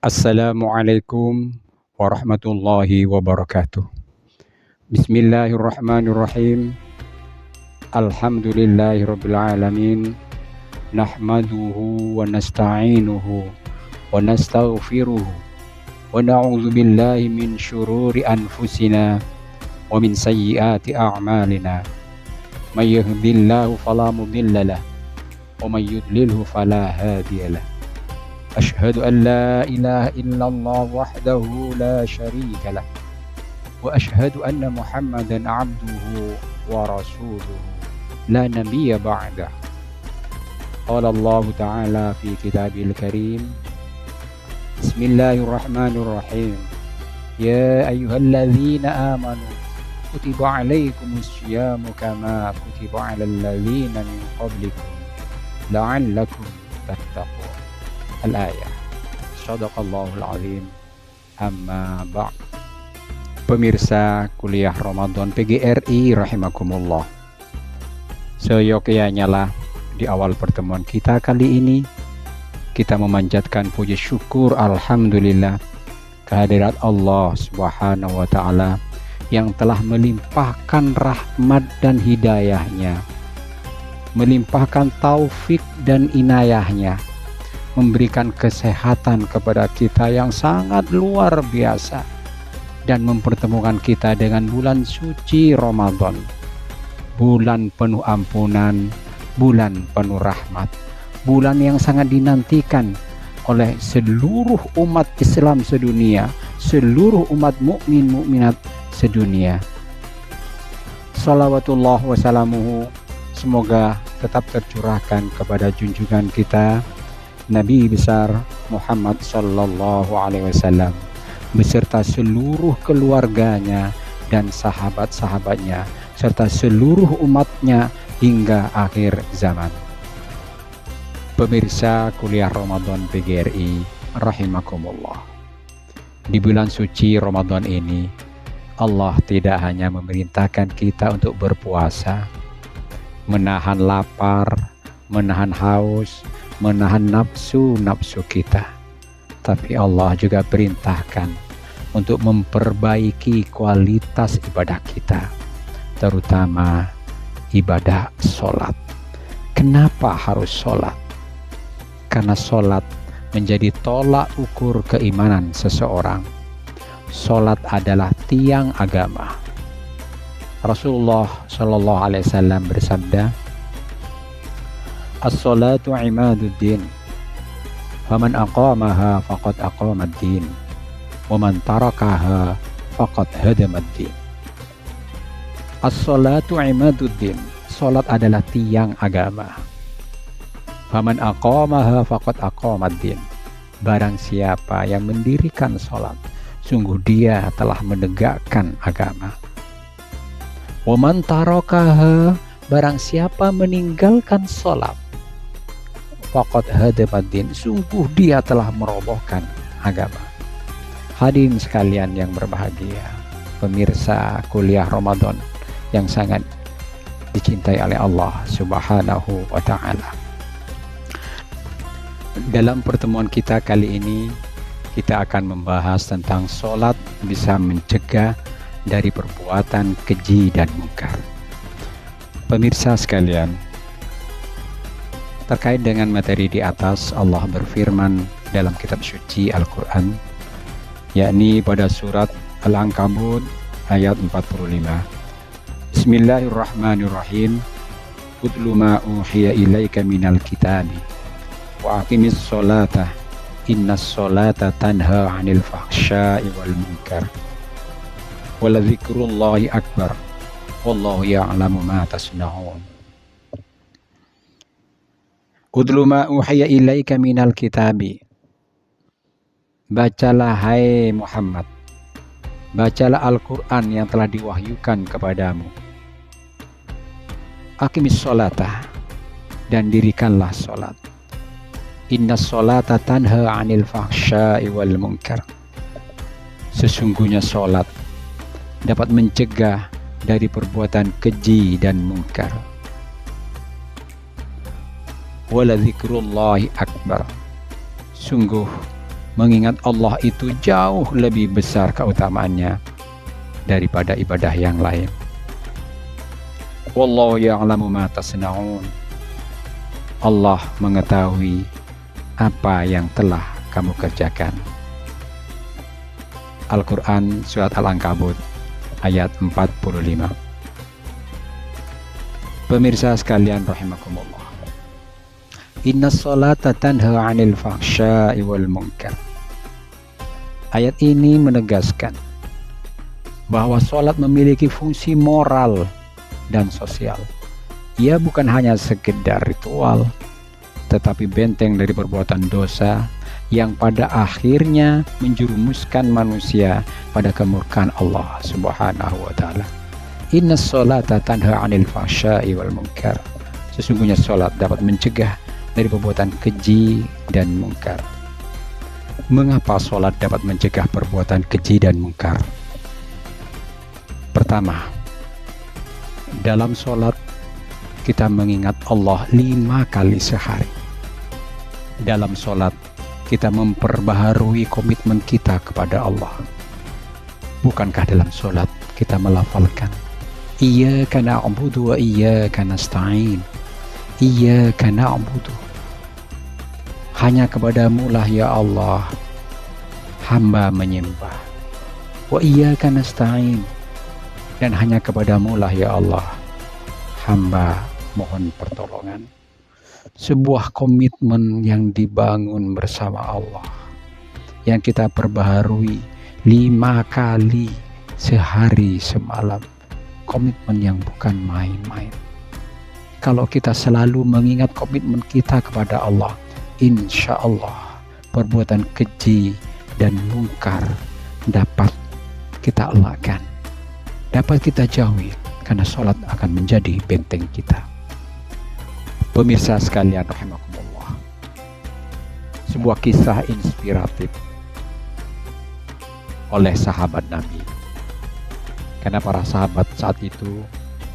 Assalamualaikum warahmatullahi wabarakatuh. Bismillahirrahmanirrahim. Alhamdulillahirabbil alamin. Nahmaduhu wa nasta'inuhu wa nastaghfiruhu wa na'udzu billahi min syururi anfusina wa min sayyiati a'malina. May yahdihillahu fala mudilla lahu wa may yudlilhu fala hadiya lahu. Asyhadu an la ilaha illallah wahdahu la syarika lah wa asyhadu anna Muhammadan abduhu wa rasuluhu la nabiyya ba'dah. Qala Allah ta'ala fi kitabil karim. Bismillahirrahmanirrahim. Ya ayyuhalladzina amanu kutiba alaikumus syiyamu kama kutiba alal ladzina min qablikum la'allakum tattaqun. Al-ayah. Shadaqallahul azim. Amma ba'd. Pemirsa kuliah Ramadan PGRI rahimakumullah. Seyogyanya lah di awal pertemuan kita kali ini kita memanjatkan puji syukur alhamdulillah kehadirat Allah Subhanahu wa taala yang telah melimpahkan rahmat dan hidayahnya, melimpahkan taufik dan inayahnya, memberikan kesehatan kepada kita yang sangat luar biasa dan mempertemukan kita dengan bulan suci Ramadan, bulan penuh ampunan, bulan penuh rahmat, bulan yang sangat dinantikan oleh seluruh umat Islam sedunia, seluruh umat mukmin mukminat sedunia. Salawatullah wassalamuhu semoga tetap tercurahkan kepada junjungan kita Nabi besar Muhammad sallallahu alaihi wasallam beserta seluruh keluarganya dan sahabat-sahabatnya serta seluruh umatnya hingga akhir zaman. Pemirsa kuliah Ramadan PGRI rahimakumullah. Di bulan suci Ramadan ini Allah tidak hanya memerintahkan kita untuk berpuasa, menahan lapar, menahan haus, menahan nafsu-nafsu kita, tapi Allah juga perintahkan untuk memperbaiki kualitas ibadah kita, terutama ibadah sholat. Kenapa harus sholat? Karena sholat menjadi tolak ukur keimanan seseorang. Sholat adalah tiang agama. Rasulullah Shallallahu Alaihi Wasallam bersabda, As-salatu imaduddin, faman aqamaha faqad aqamaddin, wa man tarakaha faqad hadamaddin. As-salatu imaduddin, salat adalah tiang agama. Faman aqamaha faqad aqamaddin, barang siapa yang mendirikan salat, sungguh dia telah menegakkan agama. Wa man tarakaha, barang siapa meninggalkan salat, faqad hadamaddin, sungguh dia telah merobohkan agama. Hadirin sekalian yang berbahagia, pemirsa kuliah Ramadan yang sangat dicintai oleh Allah Subhanahu wa taala. Dalam pertemuan kita kali ini kita akan membahas tentang sholat bisa mencegah dari perbuatan keji dan mungkar. Pemirsa sekalian, terkait dengan materi di atas, Allah berfirman dalam kitab suci Al-Quran, yakni pada surat Al-Ankabut ayat 45. Bismillahirrahmanirrahim. Utlu ma uhiya ilaika minal kitabi wa aqimis sholata innas sholata tanha 'anil fahsya'i wal munkar wa ladzikrullahi akbar wallahu ya'lamu ma tasna'un. Udlu ma uhiya ilaika minal kitabi, bacalah hai Muhammad, bacalah Al-Quran yang telah diwahyukan kepadamu. Aqimis sholata, dan dirikanlah sholat. Innas sholata tanha 'anil fahsya'i wal munkar, sesungguhnya sholat dapat mencegah dari perbuatan keji dan mungkar. Wala dzikrullahi akbar, sungguh Mengingat Allah itu jauh lebih besar keutamaannya daripada ibadah yang lain. Wallahu ya'lamu ma tasna'un. Allah mengetahui apa yang telah kamu kerjakan. Al-Quran Surat Al-Ankabut ayat 45. Pemirsa sekalian rahimakumullah, Inna sholata tanha 'anil fahsya'i wal munkar. Ayat ini menegaskan bahwa sholat memiliki fungsi moral dan sosial. Ia bukan hanya sekedar ritual, tetapi benteng dari perbuatan dosa yang pada akhirnya menjerumuskan manusia pada kemurkaan Allah Subhanahu wa ta'ala. Inna sholata tanha 'anil fahsya'i wal munkar. Sesungguhnya sholat dapat mencegah dari perbuatan keji dan mungkar. Mengapa sholat dapat mencegah perbuatan keji dan mungkar? Pertama, dalam sholat kita mengingat Allah 5 kali sehari. Dalam sholat kita memperbaharui komitmen kita kepada Allah. Bukankah dalam sholat kita melafalkan Iyyaka na'budu wa iyyaka nasta'in, Iyyaka na'budu, hanya kepadamu lah ya Allah hamba menyembah, wa iyyaka nasta'in, dan hanya kepadamu lah ya Allah hamba mohon pertolongan. Sebuah komitmen yang dibangun bersama Allah, yang kita perbaharui 5 kali sehari semalam. Komitmen yang bukan main-main. Kalau kita selalu mengingat komitmen kita kepada Allah, insya Allah perbuatan keji dan mungkar dapat kita elakkan, dapat kita jauhi, karena sholat akan menjadi benteng kita. Pemirsa sekalian rahimakumullah, sebuah kisah inspiratif oleh sahabat Nabi, karena para sahabat saat itu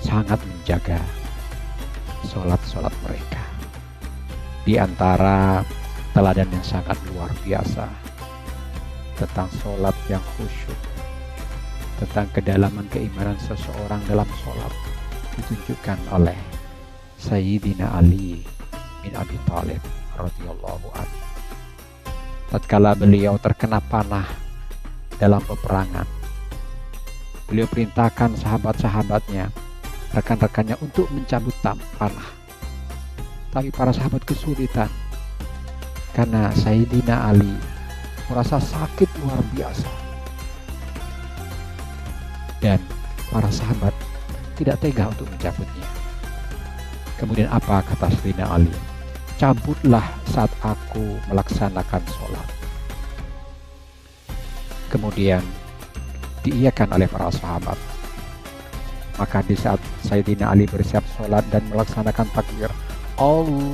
sangat menjaga sholat-sholat mereka. Di antara teladan yang sangat luar biasa tentang sholat yang khusyuk, tentang kedalaman keimanan seseorang dalam sholat, ditunjukkan oleh Sayyidina Ali bin Abi Thalib radhiyallahu anhu. Tatkala beliau terkena panah dalam peperangan, beliau perintahkan sahabat-sahabatnya, rekan-rekannya untuk mencabut panah. Tapi para sahabat kesulitan karena Sayyidina Ali merasa sakit luar biasa. Dan para sahabat tidak tega untuk mencabutnya. Kemudian apa kata Sayyidina Ali? Cabutlah saat aku melaksanakan sholat. Kemudian diiyakan oleh para sahabat. Maka di saat Sayyidina Ali bersiap sholat dan melaksanakan takbir Allahu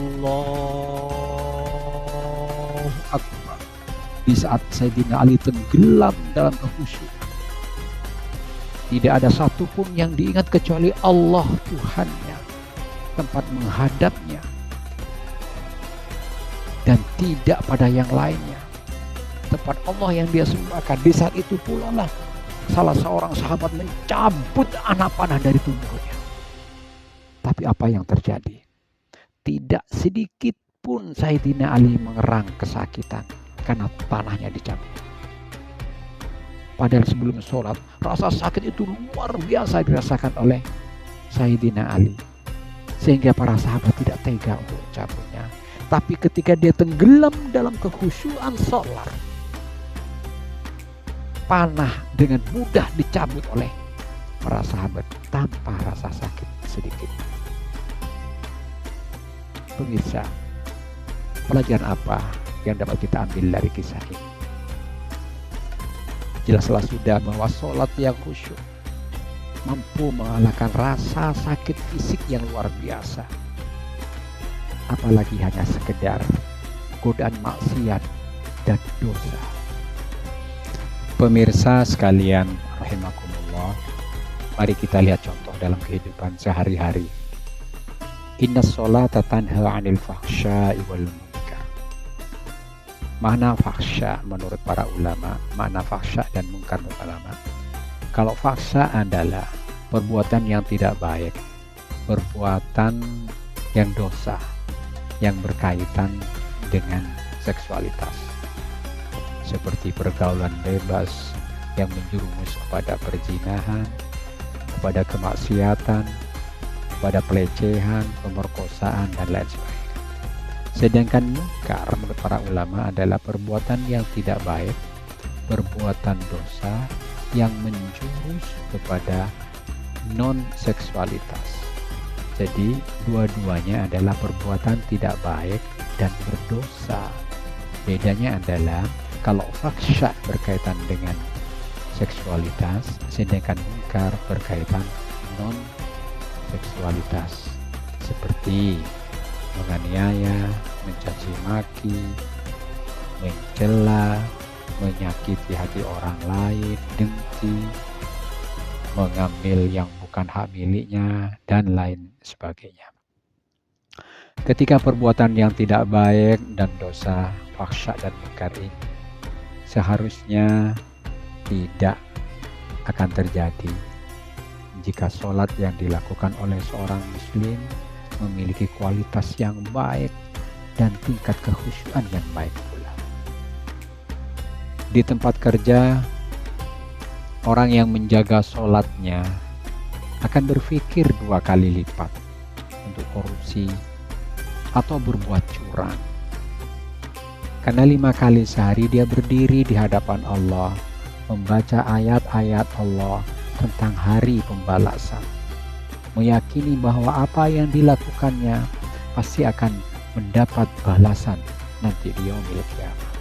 Akbar, di saat Sayyidina Ali tenggelam dalam kekhusyukan, tidak ada satupun yang diingat kecuali Allah Tuhannya, tempat menghadapnya, dan tidak pada yang lainnya, tempat Allah yang dia sembahkan. Di saat itu pula lah salah seorang sahabat mencabut anak panah dari tubuhnya. Tapi apa yang terjadi? Tidak sedikit pun Sayyidina Ali mengerang kesakitan karena panahnya dicabut. Padahal sebelum sholat, rasa sakit itu luar biasa dirasakan oleh Sayyidina Ali, sehingga para sahabat tidak tega untuk mencabutnya. Tapi ketika dia tenggelam dalam kekhusyuan sholat, panah dengan mudah dicabut oleh para sahabat tanpa rasa sakit sedikit. Pemirsa, pelajaran apa yang dapat kita ambil dari kisah ini? Jelaslah sudah bahwa sholat yang khusyuk mampu mengalahkan rasa sakit fisik yang luar biasa, apalagi hanya sekedar godaan maksiat dan dosa. Pemirsa sekalian rahimakumullah, mari kita lihat contoh dalam kehidupan sehari-hari. Inna sholata tanha 'anil fahsya'i wal munkar. Makna fahsya menurut para ulama, makna fahsya dan munkar menurut ulama. Kalau fahsya adalah perbuatan yang tidak baik, perbuatan yang dosa, yang berkaitan dengan seksualitas. Seperti pergaulan bebas yang menjerumus kepada perzinahan, kepada kemaksiatan, kepada pelecehan, pemerkosaan, dan lain sebagainya. Sedangkan munkar menurut para ulama adalah perbuatan yang tidak baik, perbuatan dosa yang menjurus kepada non-seksualitas. Jadi dua-duanya adalah perbuatan tidak baik dan berdosa. Bedanya adalah kalau fahsya berkaitan dengan seksualitas, sedangkan munkar berkaitan non-seksualitas, seperti menganiaya, mencaci maki, mencela, menyakiti hati orang lain, dengki, mengambil yang bukan hak miliknya, dan lain sebagainya. Ketika perbuatan yang tidak baik dan dosa, fahsya dan munkar ini seharusnya tidak akan terjadi jika sholat yang dilakukan oleh seorang muslim memiliki kualitas yang baik dan tingkat kekhusyuan yang baik pula. Di tempat kerja, orang yang menjaga sholatnya akan berpikir 2 kali lipat untuk korupsi atau berbuat curang. Karena 5 kali sehari dia berdiri di hadapan Allah, membaca ayat-ayat Allah tentang hari pembalasan, meyakini bahwa apa yang dilakukannya pasti akan mendapat balasan nanti di yaumil qiyamah.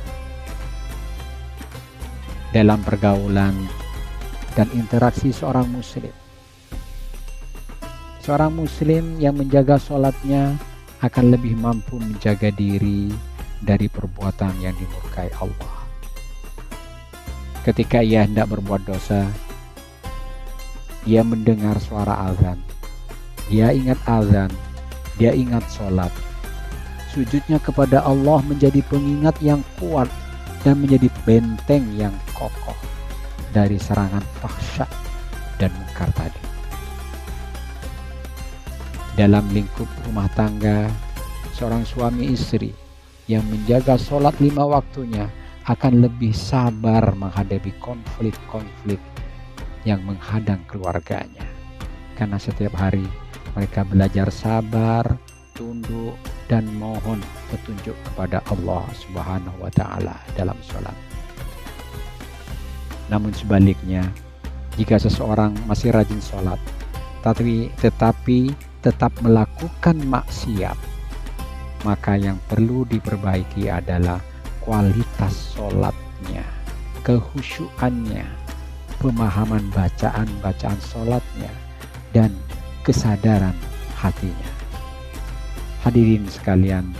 Dalam pergaulan dan interaksi seorang muslim yang menjaga sholatnya akan lebih mampu menjaga diri dari perbuatan yang dimurkai Allah. Ketika ia hendak berbuat dosa, ia mendengar suara azan, dia ingat azan, dia ingat sholat. Sujudnya kepada Allah menjadi pengingat yang kuat dan menjadi benteng yang kokoh dari serangan fahsya dan munkar tadi. Dalam lingkup rumah tangga, seorang suami istri yang menjaga sholat 5 waktunya akan lebih sabar menghadapi konflik-konflik yang menghadang keluarganya. Karena setiap hari mereka belajar sabar, tunduk, dan mohon petunjuk kepada Allah Subhanahu wa Ta'ala dalam sholat. Namun sebaliknya, jika seseorang masih rajin sholat, tetapi tetap melakukan maksiat, maka yang perlu diperbaiki adalah kualitas sholatnya, kehusyuannya, pemahaman bacaan sholatnya, dan kesadaran hatinya. Hadirin sekalian,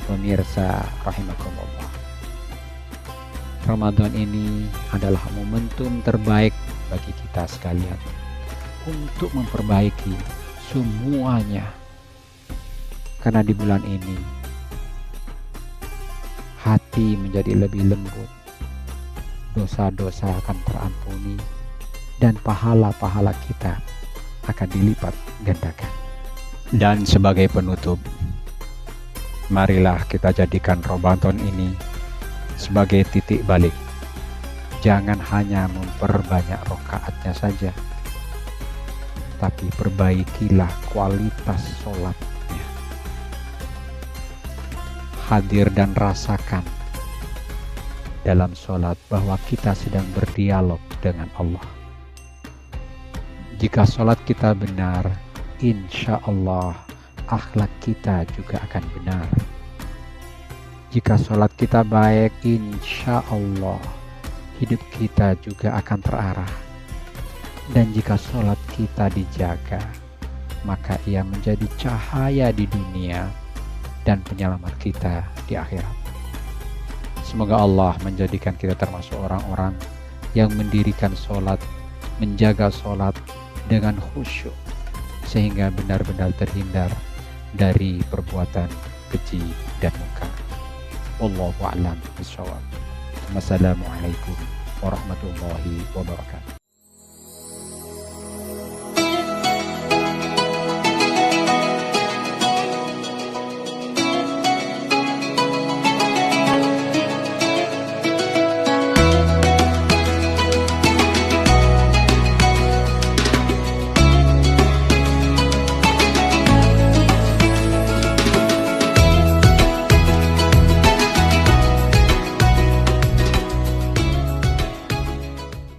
pemirsa rahimakumullah, Ramadan ini adalah momentum terbaik bagi kita sekalian untuk memperbaiki semuanya. Karena di bulan ini hati menjadi lebih lembut, dosa-dosa akan terampuni, dan pahala-pahala kita akan dilipat gandakan. Dan sebagai penutup, marilah kita jadikan Ramadan ini sebagai titik balik. Jangan hanya memperbanyak rakaatnya saja, tapi perbaikilah kualitas sholatnya. Hadir dan rasakan dalam sholat bahwa kita sedang berdialog dengan Allah. Jika sholat kita benar, insya Allah akhlak kita juga akan benar. Jika sholat kita baik, insya Allah hidup kita juga akan terarah. Dan jika sholat kita dijaga, maka ia menjadi cahaya di dunia dan penyelamat kita di akhirat. Semoga Allah menjadikan kita termasuk orang-orang yang mendirikan sholat, menjaga sholat dengan khusyuk, sehingga benar-benar terhindar dari perbuatan keji dan munkar. Wallahu a'lam bishawab. Wassalamualaikum warahmatullahi wabarakatuh.